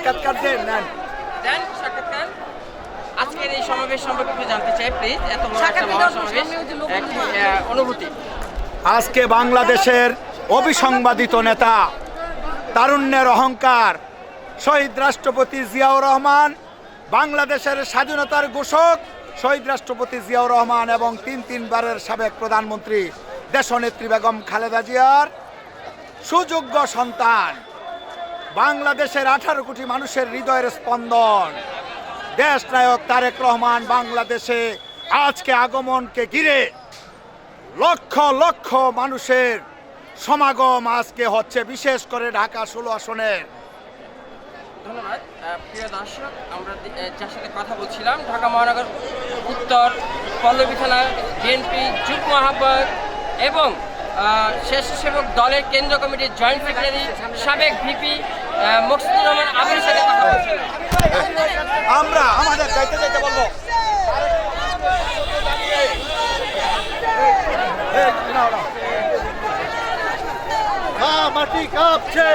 সাক্ষাৎকার দেন সাক্ষাৎকার। আজকের এই সমাবেশ সম্পর্কে একটু জানতে চাই প্লিজ, এত বড় একটা সাক্ষাৎকার মহাসমাবেশ, সামনে ওই যে লোক একটি অনুভূতি। আজকে বাংলাদেশের অবিসংবাদিত নেতা, তারুণ্যের অহংকার, শহীদ রাষ্ট্রপতি জিয়াউর রহমান, বাংলাদেশের স্বাধীনতার ঘোষক শহীদ রাষ্ট্রপতি জিয়াউর রহমান এবং তিনবারের সাবেক প্রধানমন্ত্রী দেশনেত্রী বেগম খালেদা জিয়ার সুযোগ্য সন্তান, বাংলাদেশের 18 কোটি মানুষের হৃদয়ের স্পন্দন দেশ নায়ক তারেক রহমান বাংলাদেশে আজকে আগমনকে ঘিরে লক্ষ লক্ষ মানুষের সমাগম আজকে হচ্ছে, বিশেষ করে ঢাকা 16 আসনের। ধন্যবাদ। প্রিয় দর্শক, আমরা যার সাথে কথা বলছিলাম ঢাকা মহানগর উত্তর পল্লবী থানার বিএনপি যুগ্ম আহ্বায়ক এবং স্বেচ্ছাসেবক দলের কেন্দ্রীয় কমিটির জয়েন্ট সেক্রেটারি সাবেক ভিপি মকসুদুর রহমান আবিরের সাথে কথা বলছিলাম। আমরা আমাদের যাইতে বলবো। মাটি কাঁপছে।